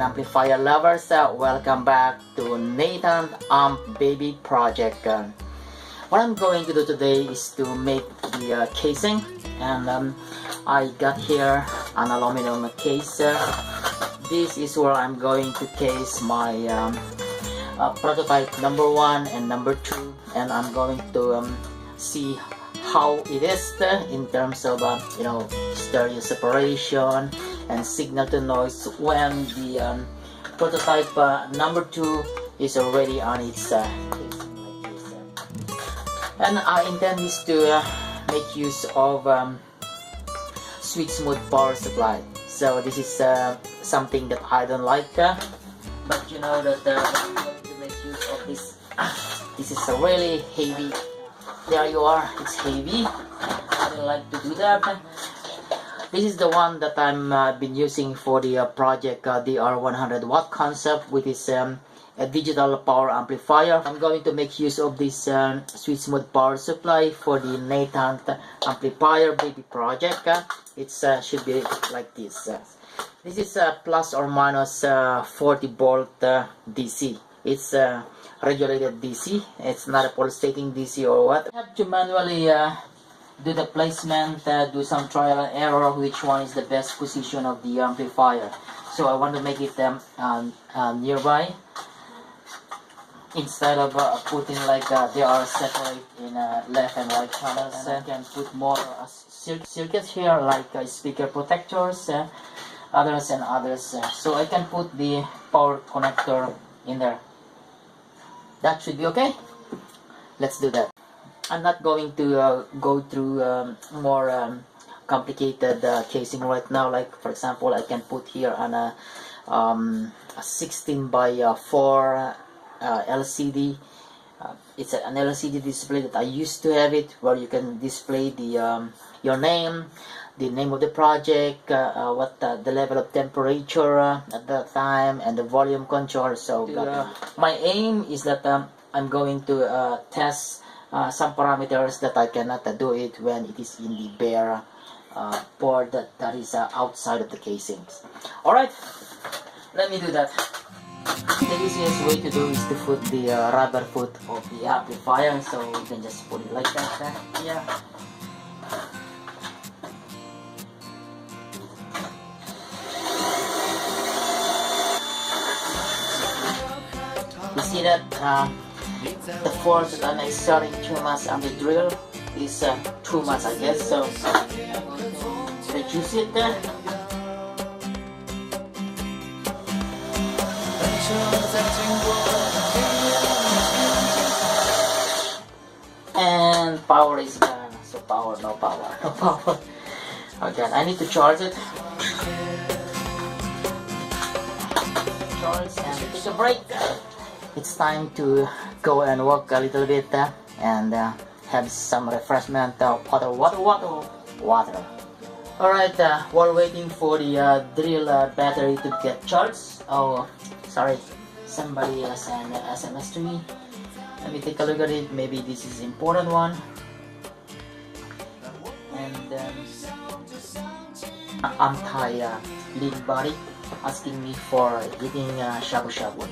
amplifier lovers, welcome back to Nathan Baby Project. What I'm going to do today is to make the casing, and I got here an aluminum case. This is where I'm going to case my prototype number 1 and number 2, and I'm going to see how it is in terms of stereo separation and signal to noise when the prototype number 2 is already on its case like this. And I intend this to make use of switch mode power supply. So this is something that I don't like, but you know that I'm going to make use of this. This is a really heavy. There you are, it's heavy. I don't like to do that. This is the one that I'm been using for the project DR 100 watt concept, which is a digital power amplifier. I'm going to make use of this switch mode power supply for the Nathan Amplifier Baby Project. It should be like this. This is plus or minus 40 volt DC. It's regulated DC. It's not a pulsating DC or what. I have to manually do the placement, do some trial and error which one is the best position of the amplifier. So I want to make it nearby, instead of putting like they are separate in left and right channels. And I can put more circuits here, like speaker protectors, others and others. So I can put the power connector in there. That should be okay. Let's do that. I'm not going to go through more complicated casing right now. Like for example, I can put here on a 16 by 4 LCD. It's an LCD display that I used to have it, where you can display the your name, the name of the project, what the level of temperature at that time, and the volume control. So my aim is that I'm going to test some parameters that I cannot do it when it is in the bare board that is outside of the casings. Alright, let me do that. The easiest way to do is to put the rubber foot of the amplifier, so you can just put it like that. Yeah. You see that the force that I'm exerting too much on the drill is too much, I guess, so I'm going to reduce it there. And power is gone, so no power. Okay, I need to charge it. Charge and take a break. It's time to go and walk a little bit and have some refreshment, water. Alright, while waiting for the drill battery to get charged. Oh, sorry, somebody sent an SMS to me. Let me take a look at it. Maybe this is an important one. And anti-lean body asking me for eating shabu shabu.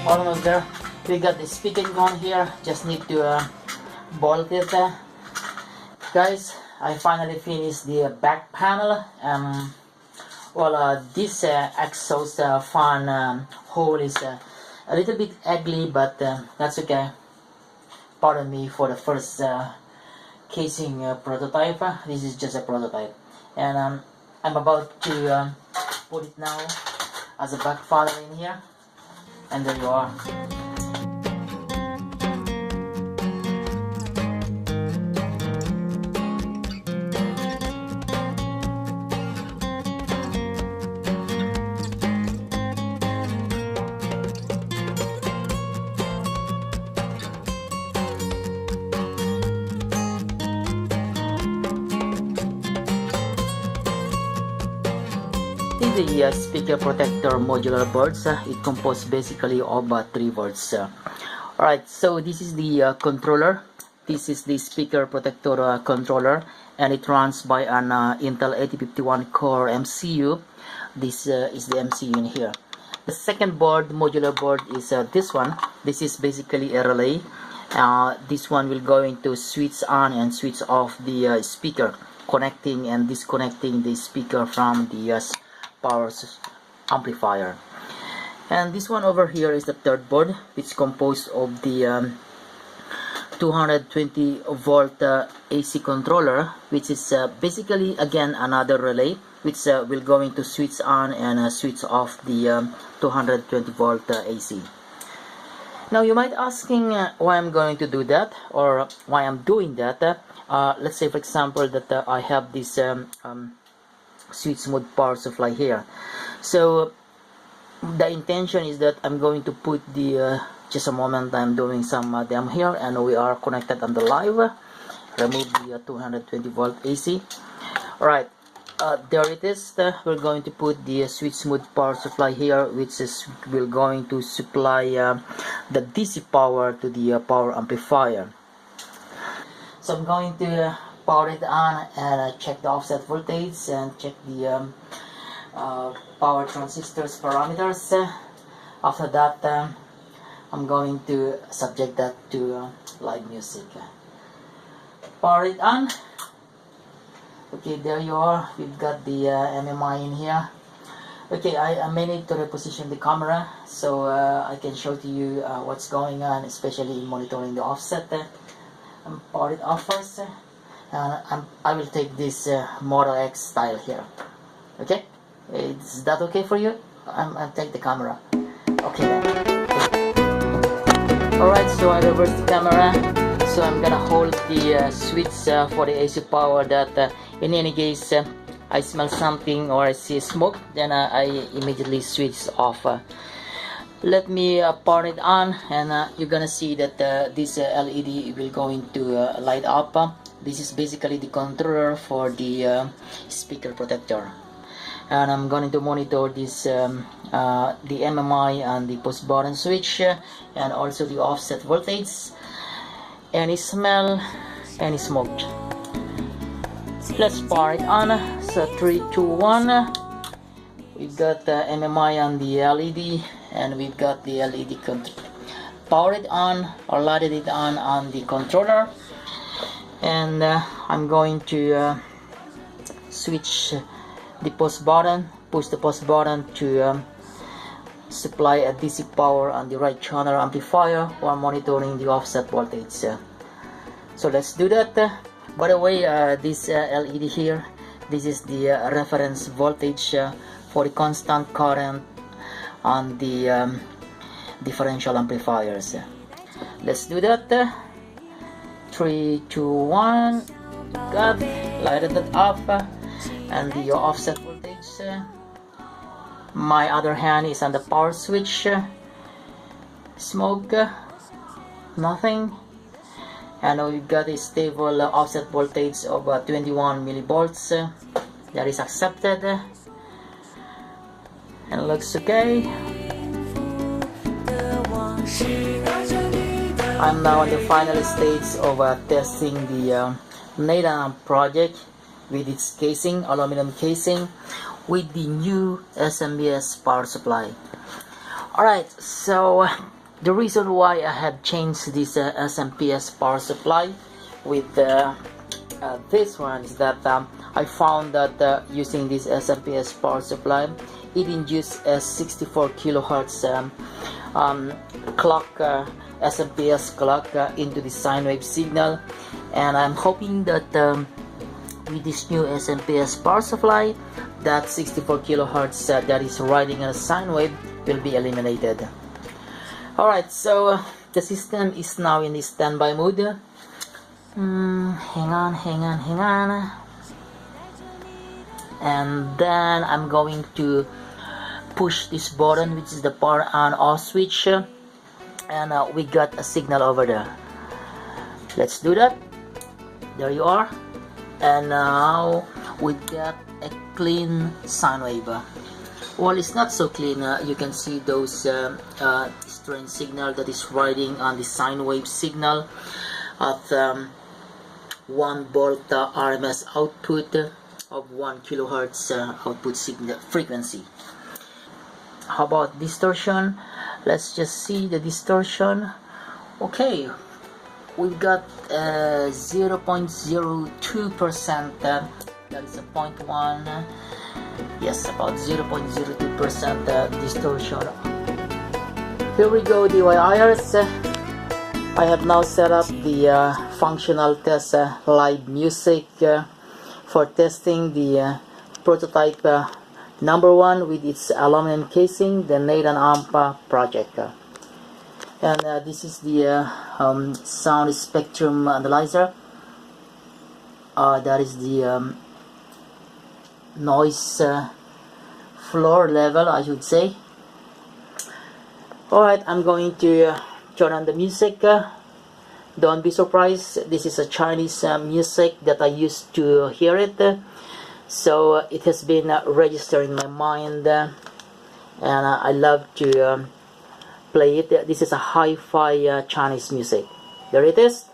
Almost there. We got the speaking gun here. Just need to bolt it. Guys, I finally finished the back panel. This exhaust fan hole is a little bit ugly, but that's okay. Pardon me for the first casing prototype. This is just a prototype, and I'm about to put it now as a back funnel in here, and there you are. The speaker protector modular boards. It composed basically of 3 boards. Alright, so this is the controller. This is the speaker protector controller, and it runs by an Intel 8051 core MCU. This is the MCU in here. The second board, modular board, is this one. This is basically a relay. This one will go into switch on and switch off the speaker, connecting and disconnecting the speaker from the power amplifier. And this one over here is the third board, which is composed of the 220 volt AC controller, which is basically again another relay, which will going to switch on and switch off the 220 volt AC. Now you might asking why I'm going to do that, or why I'm doing that. Let's say for example that I have this switch mode power supply here. So the intention is that I'm going to put the just a moment, I'm doing some demo here, and we are connected on the live. Remove the 220 volt AC. Alright, there it is. We're going to put the switch mode power supply here, which is will going to supply the DC power to the power amplifier. So I'm going to power it on and check the offset voltage and check the power transistors parameters. After that, I'm going to subject that to live music. Power it on. Okay, there you are. We've got the MMI in here. Okay, I may need to reposition the camera so I can show to you what's going on, especially in monitoring the offset. Power it off first. And I will take this Model X style here. Okay, is that okay for you? I'll take the camera. Okay then. Alright, so I reverse the camera. So I'm gonna hold the switch for the AC power. That in any case I smell something or I see smoke, then I immediately switch off. Let me power it on, and you're gonna see that this LED will going to light up. This is basically the controller for the speaker protector, and I'm going to monitor this the MMI and the push button switch, and also the offset voltage, any smell, any smoke. Let's power it on. So 3, 2, 1. We've got the MMI on the LED, and we've got the LED power it on or lighted it on the controller. And I'm going to switch the push the push button to supply a DC power on the right channel amplifier while monitoring the offset voltage. So let's do that. By the way, this LED here, this is the reference voltage for the constant current on the differential amplifiers. Let's do that. 3, 2, 1. Got lighted it up, and the offset voltage. My other hand is on the power switch. Smoke, nothing. And we've got a stable offset voltage of 21 millivolts. That is accepted, and looks okay. I'm now in the final stage of testing the Nathan project with its casing, aluminum casing, with the new SMPS power supply. Alright, so the reason why I have changed this SMPS power supply with this one is that I found that using this SMPS power supply, it induces a 64 kilohertz clock, SMPS clock into the sine wave signal, and I'm hoping that with this new SMPS power supply, that 64 kilohertz that is riding on a sine wave will be eliminated. Alright, so the system is now in the standby mode. Hang on. And then I'm going to push this button, which is the power on off switch, and we got a signal over there. Let's do that. There you are. And now we get a clean sine wave. Well, it's not so clean. You can see those strange signal that is riding on the sine wave signal at 1 volt RMS output of 1 kilohertz output signal frequency. How about distortion? Let's just see the distortion. Okay, we've got 0.02%, that is a 0.1, yes, about 0.02% distortion. Here we go, DIYers. I have now set up the functional test live music for testing the prototype number 1 with its aluminum casing, the Nathan Amp project. And this is the sound spectrum analyzer. That is the noise floor level, I should say. Alright, I'm going to turn on the music. Don't be surprised, this is a Chinese music that I used to hear it. So it has been registered in my mind, and I love to play it. This is a hi-fi Chinese music. There it is.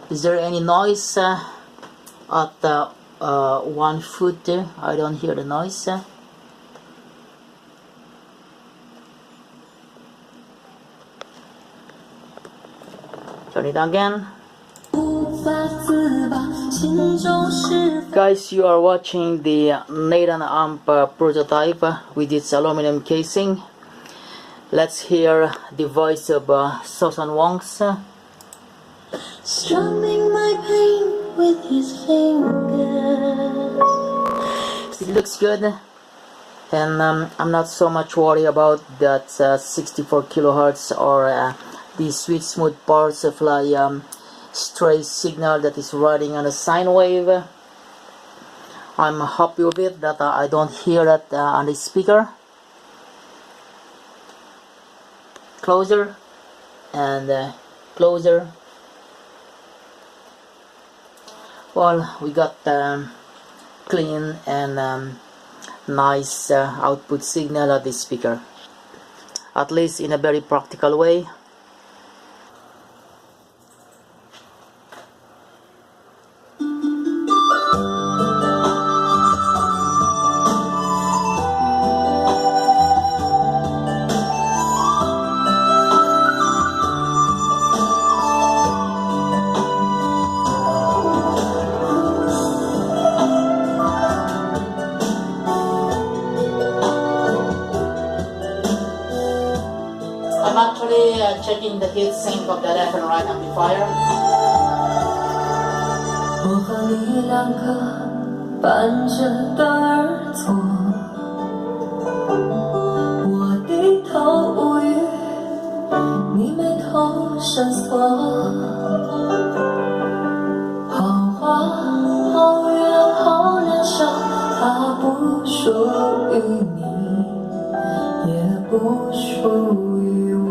Is there any noise at 1 foot? I don't hear the noise. Turn it again. Guys, you are watching the Nathan Amp prototype with its aluminum casing. Let's hear the voice of Susan Wong's. Strumming my pain with his fingers. It looks good, and I'm not so much worried about that 64 kilohertz or the sweet smooth power supply stray signal that is riding on a sine wave. I'm happy with it that I don't hear that on the speaker. Closer and closer. Well, we got clean and nice output signal at the speaker, at least in a very practical way. I'm actually checking the heatsink of the left and right amplifier. 伴着的耳朵，我低头无语，你眉头深锁。好花好月好良宵，它不属于你，也不属于我。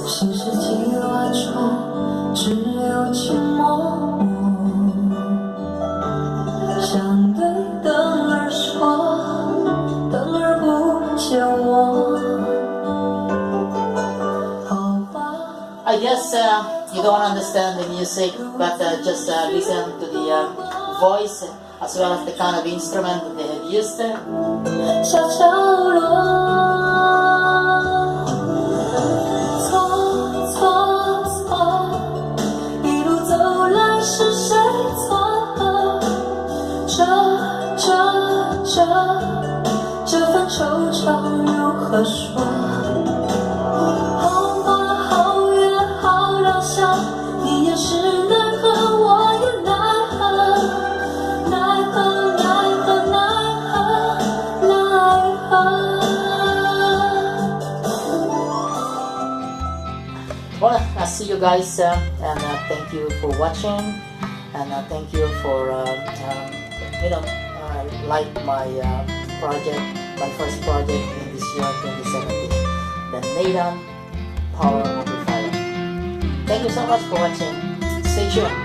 新世纪晚中，只有静默。想对灯儿说，灯儿不见我。I guess you don't understand the music, but just listen to the voice as well as the kind of instrument that they have used. 小角落，错错错，一路走来是谁错？这份惆怅如何说？好花好月好良宵，你也是奈何，我也奈何，奈何奈何奈何奈何。Well, I'll see you guys and thank you for watching, and thank you for like my project, my first project in this year 2017, the Nathan Power Amplifier. Thank you so much for watching. Stay tuned.